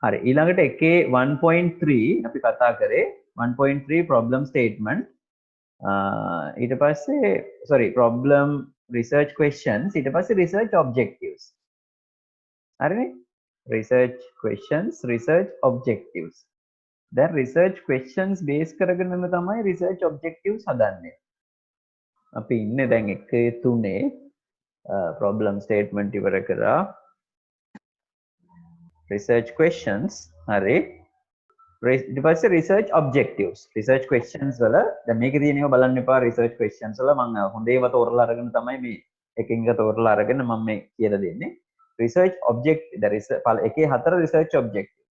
හරි ඊළඟට එකේ 1.3 අපි කතා කරේ 1.3 problem statement ඊට පස්සේ sorry problem research questions ඊට පස්සේ research objectives හරිනේ research questions research objectives දැන් research questions base කරගෙනම තමයි research objectives හදන්නේ අපි ඉන්නේ දැන් එකේ 3 problem statement ඉවර කරා research questions හරි ඊට පස්සේ research objectives research questions වල දැන් මේකේ තියෙනවා බලන්න එපා research questions වල මම හොඳේව තෝරලා අරගෙන තමයි මේ එකින් එක තෝරලා අරගෙන මම මේ කියලා දෙන්නේ research object එකේ 4 research objectives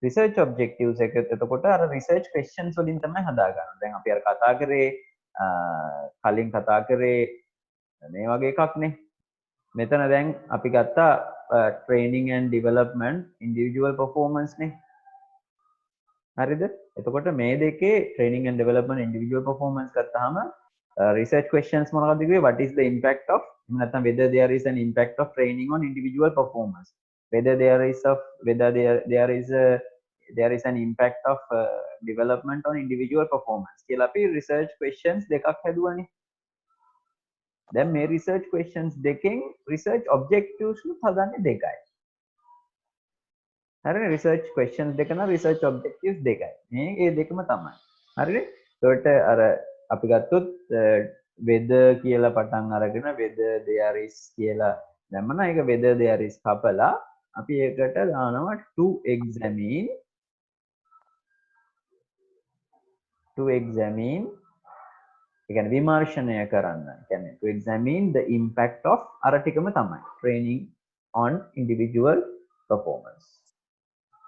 research objectives එක එතකොට අර research questions වලින් තමයි හදාගන්නේ දැන් අපි අර කතා කරේ කලින් කතා කරේ මේ වගේ එකක් නේ මෙතන දැන් අපි ගත්තා training and development individual performance නේ හරිද එතකොට මේ දෙකේ training and development individual performance ගත්තාම research questions මොනවද කිව්වේ what is the impact of නැත්නම් whether there is an impact of training on individual performance whether there is an impact of development on individual performance කියලා අපි research questions දෙකක් හදුවානේ දැන් මේ research questions දෙකෙන් research objectives උත් හදන්නේ දෙකයි හරිනේ research questions දෙක නම් research objectives දෙකයි මේ ඒ දෙකම තමයි හරිනේ ඒකට අර අපි ගත්තොත් whether කියලා පටන් අරගෙන whether there is කියලා දැම්ම නම් ඒක whether there is කපලා අපි ඒකට දානවා to examine ඒ කියන්නේ විමර්ශනය කරන්න කියන්නේ to examine the impact of අර ටිකම තමයි training on individual performance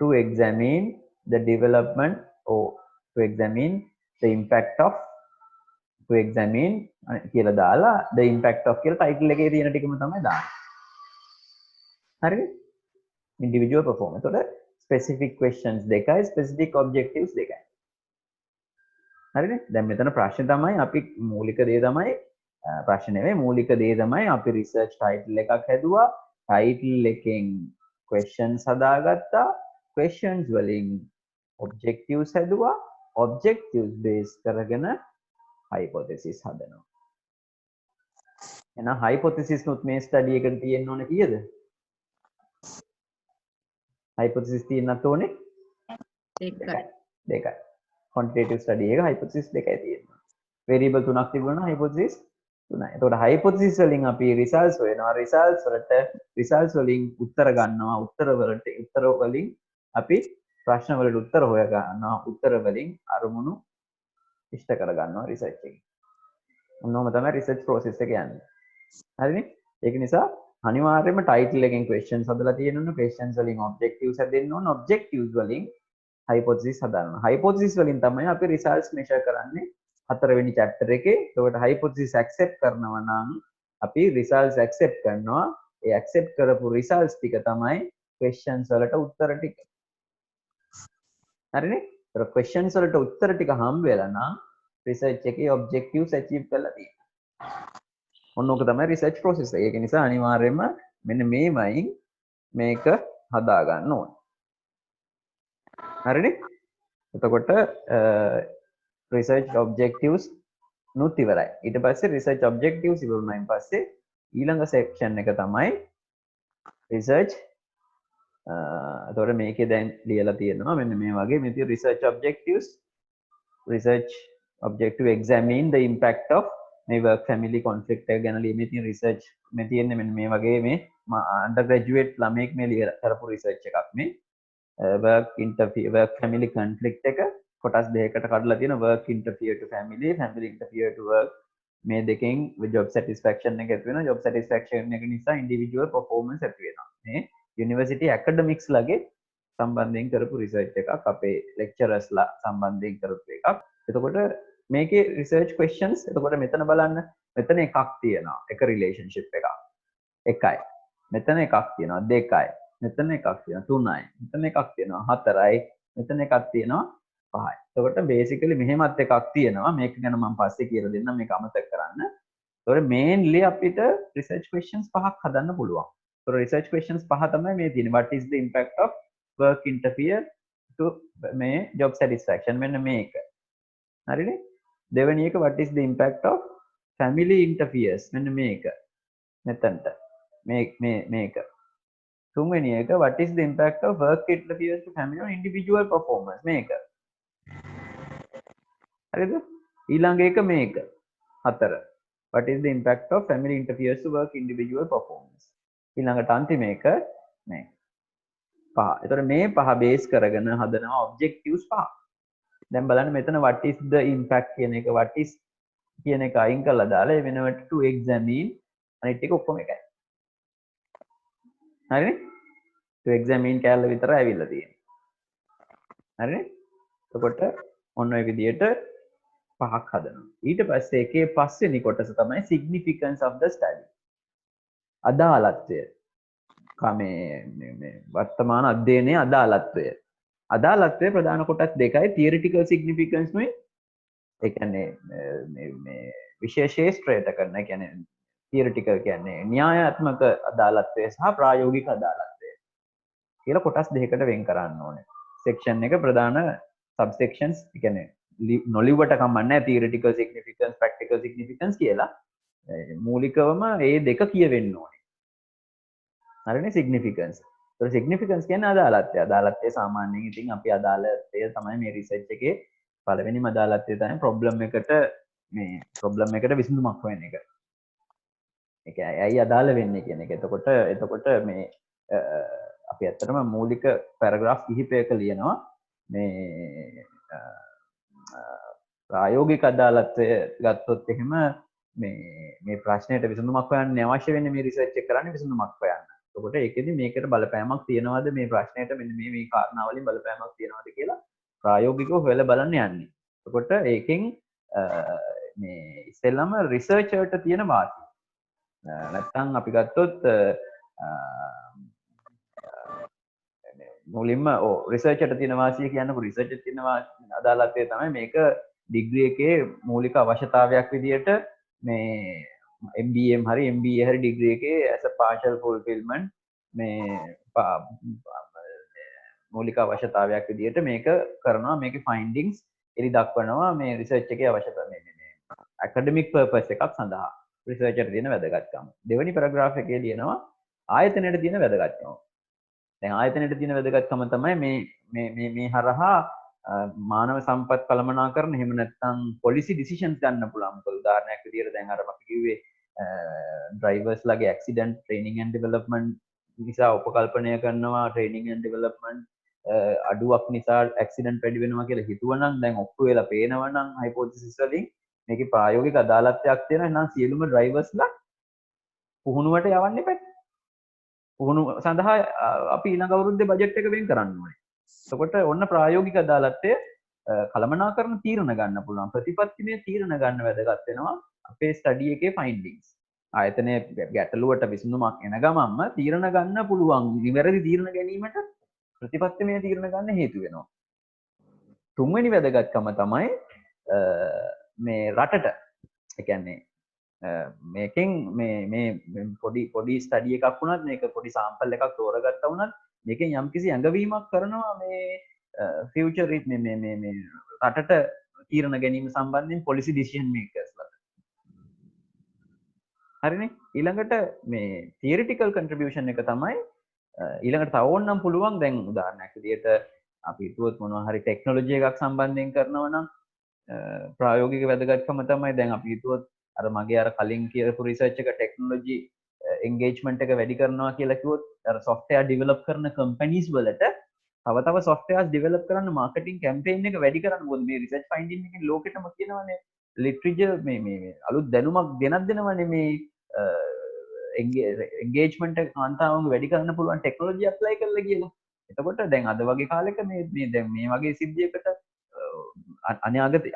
to examine the development or to examine the impact of to examine කියලා දාලා the impact of කියලා title එකේ තියෙන ටිකම තමයි දාන්නේ. හරිද? individual performance. එතකොට specific questions දෙකයි specific objectives දෙකයි. හරිද? දැන් මෙතන ප්‍රශ්නේ තමයි අපි මූලික දේ තමයි ප්‍රශ්නේ නෙවෙයි මූලික දේ තමයි අපි research title එකක් හැදුවා. title එකෙන් questions හදාගත්තා. questions වලින් objectives හැදුවා. objectives base කරගෙන hypothesis හදනවා. එහෙනම් hypothesis නුත් මේ study එකට තියෙන්න ඕනේ කීයද? hypothesis තියෙන්නත් ඕනේ දෙකයි. quantitative study එක hypothesis දෙකයි තියෙනවා. variable තුනක් තිබුණා නම් hypothesis තුනයි. එතකොට hypothesis වලින් අපි results හොයනවා. results වලින් උත්තර ගන්නවා. උත්තර වලින් අපි ප්‍රශ්න වලට උත්තර හොය ගන්නවා. උත්තර වලින් අරමුණු ඉෂ්ට කර ගන්නවා research එකේ. මොනවම තමයි research process එක යන්නේ. හරිනේ? ඒක නිසා අනිවාර්යයෙන්ම title එකෙන් questions හදලා තියෙන්න ඕන. questions වලින් objectives හදෙන්න ඕන. objectives වලින් hypothesis හදන්න. hypothesis වලින් තමයි අපි results measure කරන්නේ 4 වෙනි chapter එකේ. ඒකට hypothesis accept කරනවා නම් අපි results accept කරනවා. ඒ accept කරපු results ටික තමයි questions වලට උත්තර ටික. හරිනේ? ඒක questions වලට උත්තර ටික හම්බ වෙලා නම් research එකේ objectives achieve කරලා තියෙනවා. ඔන්න ඕක තමයි research process එක. ඒක නිසා අනිවාර්යයෙන්ම මෙන්න මේවයින් මේක හදා ගන්න ඕනේ. හරිනේ? එතකොට research objectives නුත් ඉවරයි. ඊට පස්සේ research objectives ඉවරුනායින් පස්සේ ඊළඟ section එක තමයි research එතකොට මේකේ දැන් ලියලා තියෙනවා මෙන්න මේ වගේ මේ තියෙන research objectives examine the impact of මේ work family conflict එක ගැන මේ තියෙන research මේ තියෙන්නේ මෙන්න මේ වගේ මේ undergraduate ළමෙක් මේ කරපු research එකක් මේ work family conflict එක කොටස් දෙකකට කඩලා තියෙන work interfere to family interfere to work මේ දෙකෙන් job satisfaction එක ඇති වෙනවා job satisfaction එක නිසා individual performance ඇති වෙනවා මේ university academics ලගේ සම්බන්ධයෙන් කරපු research එකක් අපේ lecturers ලා සම්බන්ධයෙන් කරපු එකක් එතකොට මේකේ research questions එතකොට මෙතන බලන්න මෙතන එකක් තියෙනවා එක relationship එකක් එකයි මෙතන එකක් තියෙනවා දෙකයි මෙතන එකක් තියෙනවා තුනයි මෙතන එකක් තියෙනවා හතරයි මෙතන එකක් තියෙනවා පහයි එතකොට basically මෙහෙමත් එකක් තියෙනවා මේක ගැන මම පස්සේ කියලා දෙන්නම් මේක අමතක කරන්න එතකොට mainly අපිට research questions පහක් හදන්න පුළුවන් එතකොට research questions පහ තමයි මේ තියෙන්නේ what is the impact of work interfere to මේ job satisfaction මෙන්න මේක හරිනේ දෙවෙනි එක what is the impact of family interferes මෙන්න මේක මෙතනට මේක තුන්වෙනි එක what is the impact of work interferes to family on individual performance මේක හරිද ඊළඟ එක මේක හතර what is the impact of family interferes to work individual performance ඊළඟට අන්තිම එක මේ පහ. එතකොට මේ පහ බේස් කරගෙන හදනවා objectives පහ. දැන් බලන්න මෙතන what is the impact කියන එක what is කියන එක අයින් කරලා දාලා ඒ වෙනවට to examine අනිත් ටික ඔක්කොම එකයි. හරිනේ? to examine කැලේ විතරයි ඇවිල්ලා තියෙන්නේ. හරිනේ? එතකොට ඔන්න ඔය විදිහට පහක් හදනවා. ඊට පස්සේ එකේ පස්වෙනි කොටස තමයි significance of the study. අදාළත්වය. මේ වර්තමාන අධ්‍යයනයේ අදාළත්වය. අදාළත්වය ප්‍රධාන කොටස් දෙකයි theoretical significance නුයි. ඒ කියන්නේ මේ විශේෂ ශ්‍රේෂ්ඨ කරන කියන්නේ theoretical කියන්නේ න්‍යායාත්මක අදාළත්වය සහ ප්‍රායෝගික අදාළත්වය. කියලා කොටස් දෙකකට වෙන් කරන්න ඕනේ. section එක ප්‍රධාන subsections කියන්නේ නොලිවට කමන්නේ theoretical significance practical significance කියලා. මූලිකවම මේ දෙක කියවෙන්න ඕනේ. හරිනේ significance. ඒතර significance කියන්නේ අදාළත්වය. අදාළත්වය සාමාන්‍යයෙන් ඉතින් අපි අදාළත්වය තමයි මේ research එකේ පළවෙනිම අදාළත්වය තමයි problem එකට විසඳුමක් හොයන එක. ඒක ඇයි අදාළ වෙන්නේ කියන එක. එතකොට මේ අපි ඇත්තටම මූලික පැරග්‍රාෆ් කිහිපයක ලියනවා මේ ප්‍රායෝගික අදාළත්වය ගත්තොත් එහෙම මේ ප්‍රශ්නයට විසඳුමක් හොයන්න අවශ්‍ය වෙන්නේ මේ රිසර්ච් එක කරන්නේ විසඳුමක් හොයන්න. එතකොට ඒකෙදි මේකට බලපෑමක් තියනවාද මේ ප්‍රශ්නයට මෙන්න මේ කාරණා වලින් බලපෑමක් තියනවාද කියලා ප්‍රායෝගිකව හොයලා බලන්න යන්නේ. එතකොට ඒකෙන් මේ ඉස්සෙල්ලම රිසර්චර්ට තියෙන වාසිය. නැත්තම් අපි ගත්තොත් මුලින්ම රිසර්චර්ට තියෙන වාසිය කියන්නකො රිසර්චර්ට තියෙන අදාළත්වය තමයි මේක ඩිග්‍රී එකේ මූලික අවශ්‍යතාවයක් විදියට මේ MBM හරි MBA හරි ඩිග්‍රී එකේ as a partial fulfillment මේ මූලික අවශ්‍යතාවයක් විදියට මේක කරනවා මේකේ findings එලි දක්වනවා මේ රිසර්ච් එකේ අවශ්‍යතාවය මේ academic purpose එකක් සඳහා රිසර්චර්ට තියෙන වැදගත්කම. දෙවෙනි පැරග්‍රාෆ් එකේ ලියනවා ආයතනයට තියෙන වැදගත්කම. දැන් ආයතනයට තියෙන වැදගත්කම තමයි මේ හරහා මානව සම්පත් කළමනාකරන එහෙම නැත්නම් policy decisions ගන්න පුළුවන්. මොකද උදාහරණයක් විදියට දැන් අර අපි කිව්වේ drivers ලගේ accident training and development නිසා උපකල්පනය කරනවා training and development අඩුවක් නිසා accident වැඩි වෙනවා කියලා හිතුවනම් දැන් ඔප්පු වෙලා පේනවනම් hypothesis වලින් මේකේ ප්‍රායෝගික අදාළත්වයක් තියෙනවා. එහෙනම් සියලුම drivers-ලා පුහුණුවට යවන්න එපා. පුහුණුව සඳහා අපි ඊළඟ අවුරුද්දේ බජට් එක වෙන් කරන්න ඕනේ. එතකොට ඔන්න ප්‍රායෝගික අදාළත්වය කළමනාකරන තීරණ ගන්න පුළුවන්. ප්‍රතිපත්තිමය තීරණ ගන්න වැදගත් වෙනවා අපේ ස්ටඩි එකේ ෆයින්ඩින්ග්ස්. ආයතනයේ ගැටලුවට විසඳුමක් එන ගමන්ම තීරණ ගන්න පුළුවන්. නිවැරදි තීරණ ගැනීමට ප්‍රතිපත්තිමය තීරණ ගන්න හේතු වෙනවා. තුන්වෙනි වැදගත්කම තමයි මේ රටට ඒ කියන්නේ මේකෙන් මේ පොඩි ස්ටඩි එකක් වුණත් මේක පොඩි සාම්පල් එකක් තෝරගත්තා වුණත් මේකෙන් යම්කිසි ඇඟවීමක් කරනවා මේ ෆියුචර් මේ රටට තීරණ ගැනීම සම්බන්ධයෙන් policy decision makers ලා. හරිනේ ඊළඟට මේ theoretical contribution එක තමයි ඊළඟට තව ඕනනම් පුළුවන් දැන් උදාහරණයක් විදිහට අපි හිතුවොත් මොනවා හරි ටෙක්නොලොජි එකක් සම්බන්ධයෙන් කරනවා නම් ප්‍රායෝගික වැදගත්කම තමයි දැන් අපි හිතුවොත් අර මගේ අර කලින් කියපු රිසර්ච් එක ටෙක්නොලොජි engagement එක වැඩි කරනවා කියලා කිව්වොත් අර software develop කරන companies වලට තව softwares develop කරන්න marketing campaign එක වැඩි කරන්න මොකද මේ research finding එකෙන් ලෝකෙටම කියනවනේ literature මේ අලුත් දැනුමක් ගෙනත් දෙනවනේ මේ engagement එක කාන්තාවන්ගේ වැඩි කරන්න පුළුවන් technology apply කරලා කියලා. එතකොට දැන් අද වගේ කාලෙක මේ දැන් මේ වගේ සිද්ධියකට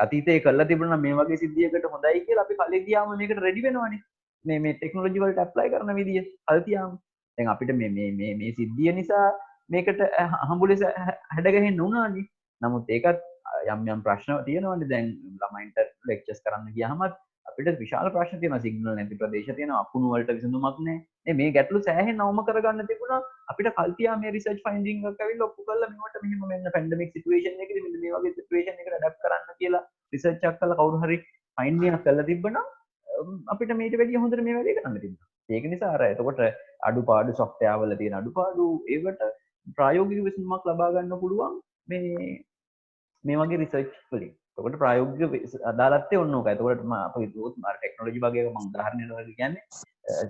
අතීතයේ කරලා තිබුණා මේ වගේ සිද්ධියකට හොඳයි කියලා අපි කලින් ගියාම මේකට රෙඩි වෙනවනේ. මේ ටෙක්නොලොජි වලට ඇප්ලයි කරන විදිය කල්තියාම දැන් අපිට මේ සිද්ධිය නිසා මේකට හම්බුලෙස හැඩගැහෙන්න උනානේ. නමුත් ඒකත් යම් ප්‍රශ්න තියෙනවානේ. දැන් ළමයින්ට ලෙක්චර්ස් කරන්න ගියාම අපිට විශාල ප්‍රශ්න තියෙනවා. සිග්නල් නැති ප්‍රදේශ තියෙනවා. අකුණු වලට විසඳුමක් නැහැ. මේ ගැටලු සෑහෙන අවම කරගන්න තිබුණා අපිට කල්තියා මේ රිසර්ච් ෆයින්ඩින් එකක් ඇවිල්ලා ඔප්පු කරලා මේවට මෙහෙම මෙන්න පැන්ඩමික් සිටුේෂන් එකේදී මෙන්න මේ වගේ සිටුේෂන් එකකට ඇඩැප්ට් කරන්න කියලා රිසර්ච් එකක් කරලා කවුරු හරි ෆයින්ඩින් එකක් කරලා තිබ්බනම් අපිට මේට වැඩිය හොඳට මේ වැඩේ කරන්න තිබුණා. ඒක නිසා අර එතකොට අඩුපාඩු සොෆ්ට්වෙයාර් වල තියෙන අඩුපාඩු ඒවට ප්‍රායෝගික විසඳුමක් ලබා ගන්න පුළුවන් මේ වගේ රිසර්ච් වලින්. එතකොට ප්‍රායෝගික අදාළත්වය ඔන්න ඕකයි. එතකොට අපේ දුවත් ටෙක්නොලොජි වගේ මම උදාහරණයක් වගේ කියන්නේ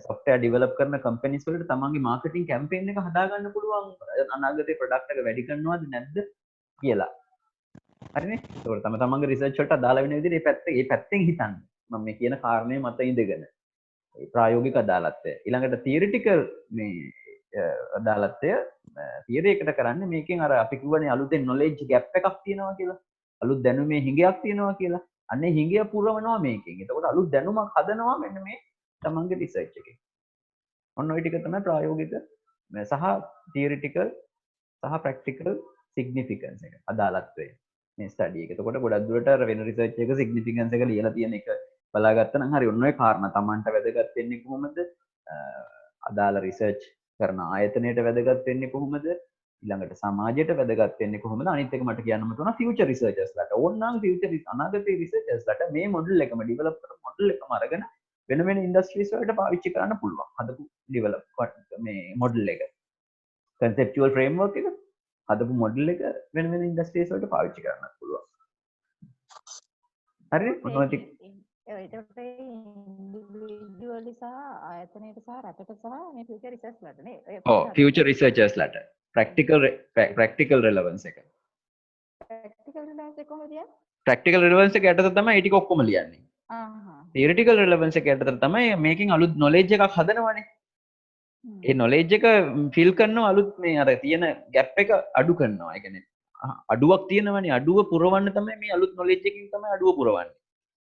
software develop කරන companies වලට තමන්ගේ marketing campaign එක හදා ගන්න පුළුවන් අනාගතේ product එක වැඩි කරනවද නැද්ද කියලා. හරිනේ? ඒකට තමන්ගේ research වලට අදාළ වෙන විදිහට මේ පැත්තෙන් හිතන්න. මම මේ කියන කාරණේ මත ඉඳගෙන. ඒ ප්‍රායෝගික අදාළත්වය. ඊළඟට theoretical මේ අදාළත්වය theory එකට කරන්නේ මේකෙන් අර අපි කියවනේ අලුතෙන් knowledge gap එකක් තියෙනවා කියලා. අලුත් දැනුමේ හිඟයක් තියෙනවා කියලා. අන්නේ හිඟය පුරවනවා මේකෙන්. එතකොට අලුත් දැනුමක් හදනවා මෙන්න මේ තමන්ගේ රිසර්ච් එකේ. ඔන්න ඔය ටික තමයි ප්‍රායෝගික සහ තියරිටිකල් සහ ප්‍රැක්ටිකල් සිග්නිෆිකන්ස් එක අදාළත්වය මේ ස්ටඩි එක. එතකොට ගොඩක් දුරට අර වෙන රිසර්ච් එක සිග්නිෆිකන්ස් එක ලියලා තියෙන එක බලාගත්තා නම් හරි. ඔන්න ඔය කාරණා තමන්ට වැදගත් වෙන්නේ කොහොමද? අදාළ රිසර්ච් කරන ආයතනයට වැදගත් වෙන්නේ කොහොමද? ඊළඟට සමාජයට වැදගත් වෙන්නේ කොහොමද? අනිත් එක මට කියන්නම තියෙනවා ෆියුචර් රිසර්චර්ස්ලාට. ඕනනම් ෆියුචර් අනාගතයේ රිසර්චර්ස්ලාට මේ මොඩල් එකම ඩෙවලොප් කරන මොඩල් එකම අරගෙන වෙන වෙන ඉන්ඩස්ට්‍රීස් වලට පාවිච්චි කරන්න පුළුවන්. හදපු ඩෙවලොප් මේ මොඩල් එක. කන්සෙප්චුවල් ෆ්‍රේම්වර්ක් එක හදපු මොඩල් එක වෙන වෙන ඉන්ඩස්ට්‍රීස් වලට පාවිච්චි කරන්න පුළුවන්. හරිද? මොනවද? ඒකට ඉන්ඩිවිජුවලි සහ ආයතනයට සහ රටට සහ මේ ෆියුචර් රිසර්ච්ලාට නේ. ඔව් ෆියුචර් රිසර්චර්ස්ලාට ප්‍රැක්ටිකල් රෙලෙවන්ස් එක. ප්‍රැක්ටිකල් රිලවන්ස් එක කොහොමද කියන්නේ? ප්‍රැක්ටිකල් රෙලෙවන්ස් එක යටතේ තමයි ඒ ටික ඔක්කොම ලියන්නේ. තියරිටිකල් රෙලෙවන්ස් එක යටතේ තමයි මේකෙන් අලුත් නොලෙජ් එකක් හදනවනේ. ඒ නොලෙජ් එක ෆිල් කරනවා අලුත් මේ අර තියෙන ગેප් එක අඩු කරනවා. ඒ කියන්නේ අඩුවක් තියෙනවනේ. අඩුව පුරවන්න තමයි මේ අලුත් නොලෙජ් එකකින් තමයි අඩුව පුරවන්නේ.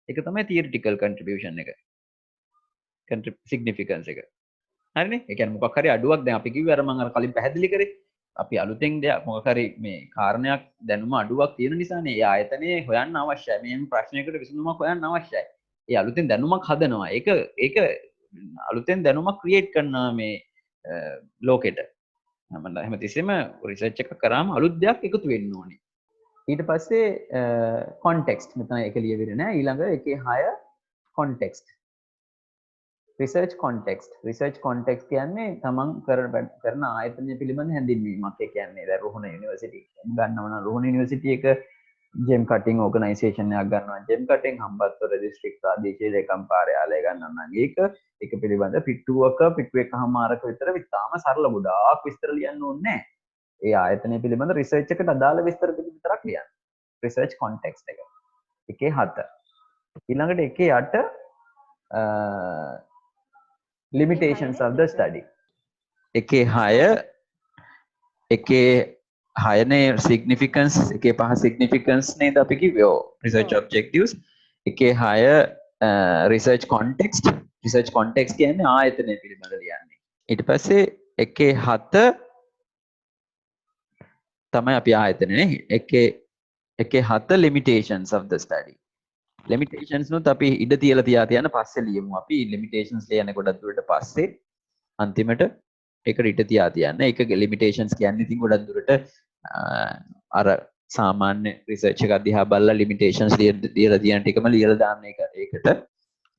ඒක තමයි තියරිටිකල් කන්ට්‍රිබියුෂන් එක. සිග්නිෆිකන්ස් එක. හරිනේ? ඒ කියන්නේ මොකක් හරි අඩුවක් දැන් අපි කිව්වේ අර මම අර කලින් පැහැදිලි කරේ. අපි අලුතෙන් දෙයක් මොකක් හරි මේ කාරණයක් දැනුම අඩුවක් තියෙන නිසානේ ඒ ආයතනයේ හොයන්න අවශ්‍යයි. මේ ප්‍රශ්නයකට විසඳුමක් හොයන්න අවශ්‍යයි. ඒ අලුතෙන් දැනුමක් හදනවා. ඒක අලුතෙන් දැනුමක් ක්‍රියේට් කරනවා මේ ලෝකෙට. හැමතිස්සෙම රිසර්ච් එකක් කරාම අලුත් දෙයක් එකතු වෙන්න ඕනේ. ඊට පස්සේ කොන්ටෙක්ස්ට් මෙතන එක ලියවිලා නෑ. ඊළඟ එකේ 6 කොන්ටෙක්ස්ට්. රිසර්ච් කොන්ටෙක්ස්ට් කියන්නේ තමන් කරන ආයතනය පිළිබඳ හැඳින්වීමක්. ඒ කියන්නේ දැන් රෝහණ යුනිවර්සිටි ගන්නවා නම් රෝහණ යුනිවර්සිටි එක ජෙම් කටින් ඕගනයිසේෂන් එකක් ගන්නවා. ජෙම් කටින් හම්බන්තොට දිස්ත්‍රික් ප්‍රාදේශීය ලේකම් කාර්යාලය ගන්නවා නම් ඒක පිළිබඳ පිටු එකමාරක විතර විතාම සරල ගොඩාක් විස්තර ලියන්න ඕනේ නැහැ. ඒ ආයතනය පිළිබඳ රිසර්ච් එකට අදාළ විස්තර විතරක් ලියන්න. රිසර්ච් කොන්ටෙක්ස්ට් එක. එකේ 7. ඊළඟට එකේ 8 limitations of the study. එකේ 6 නේ significance එකේ 5 significance නේද අපි කිව්වේ. research objectives. එකේ 6 research context කියන්නේ ආයතනය පිළිබඳ ලියන්නේ. ඊට පස්සේ එකේ 7 තමයි අපි ආයතනනේ. එකේ 7 limitations of the study. limitations නුත් අපි ඉඩ තියලා තියන පස්සේ ලියමු. අපි limitations ලියන්නේ ගොඩක් දුරට පස්සේ අන්තිමට ඒකට ඉඩ තියන්න. ඒක limitations කියන්නේ ඉතින් ගොඩක් දුරට අර සාමාන්‍ය රිසර්ච් එකක් දිහා බලලා limitations ලියලා තියන ටිකම ලියලා දාන්න ඒකට.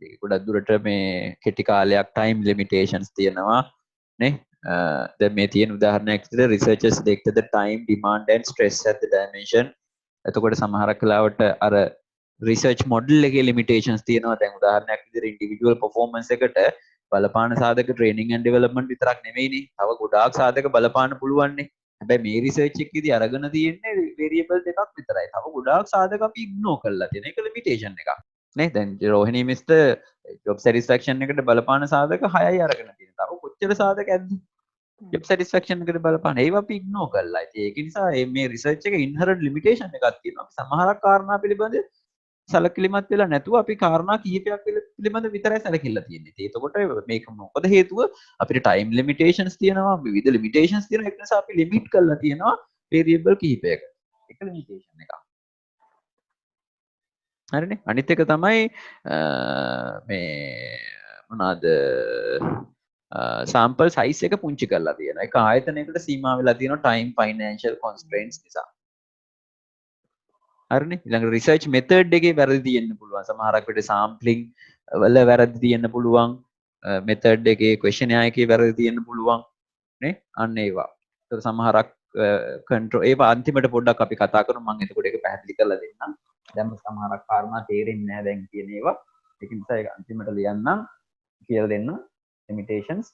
ඒක ගොඩක් දුරට මේ කෙටි කාලයක් time limitations තියෙනවා නේ. දැන් මේ තියෙන උදාහරණයක් විදිහට researchers select the time demand and stress at the dimension. එතකොට සමහරක් වෙලාවට අර රිසර්ච් මොඩල් එකේ ලිමිටේෂන්ස් තියෙනවා. දැන් උදාහරණයක් විදිහට ඉන්ඩිවිජුවල් පර්ෆෝමන්ස් එකට බලපාන සාධක ට්‍රේනින් ඇන්ඩ් ඩෙවලොප්මන්ට් විතරක් නෙමෙයිනේ. තව ගොඩාක් සාධක බලපාන පුළුවන්නේ. හැබැයි මේ රිසර්ච් එකේදී අරගෙන තියෙන්නේ වේරියබල් දෙකක් විතරයි. තව ගොඩාක් සාධක අපි ඉග්නෝර් කරලා තියෙන එක ලිමිටේෂන් එකක්. නේ දැන් රෝහිණී මිස්ටර් ජොබ් සැටිස්ෆැක්ෂන් එකට බලපාන සාධක 6යි අරගෙන තියෙනවා. තව කොච්චර සාධක ඇද්ද? ජොබ් සැටිස්ෆැක්ෂන් එකට බලපාන ඒවා අපි ඉග්නෝර් කරලා. ඉතින් ඒක නිසා මේ රිසර්ච් එකේ ඉන්හරන්ට් ලිමිටේෂන් එකක් තියෙනවා. අපි සමහරක් කාරණා පිළිබඳ සැලකිලිමත් වෙලා නැතුව අපි කාරණා කිහිපයක් පිළිබඳ විතරයි සැලකිලා තියෙන්නේ. එතකොට මේක මොකද හේතුව අපිට ටයිම් ලිමිටේෂන්ස් තියෙනවා, විවිධ ලිමිටේෂන්ස් තියෙනවා. ඒක නිසා අපි ලිමිට් කරලා තියෙනවා වේරියබල් කිහිපයක. ඒක ලිමිටේෂන් එකක්. හරිනේ. අනිත් එක තමයි මේ මොනවාද sample size එක පුංචි කරලා තියෙනවා. ඒක ආයතනයකට සීමා වෙලා තියෙනවා time financial constraints නිසා. හරිනේ. ඊළඟ research method එකේ වැරදි තියෙන්න පුළුවන්. සමහරක් වෙලට sampling වල වැරදි තියෙන්න පුළුවන්. method එකේ questionnaire එකේ වැරදි තියෙන්න පුළුවන්. නේ? අන්න ඒවා. ඒතර සමහරක් control ඒවා අන්තිමට පොඩ්ඩක් අපි කතා කරමු. මම එතකොට ඒක පැහැදිලි කරලා දෙන්නම්. දැන් සමහරක් කාරණා තේරෙන්නේ නැහැ දැන් කියන ඒවා. ඒක නිසා ඒක අන්තිමට ලියන්නම් කියලා දෙන්න limitations.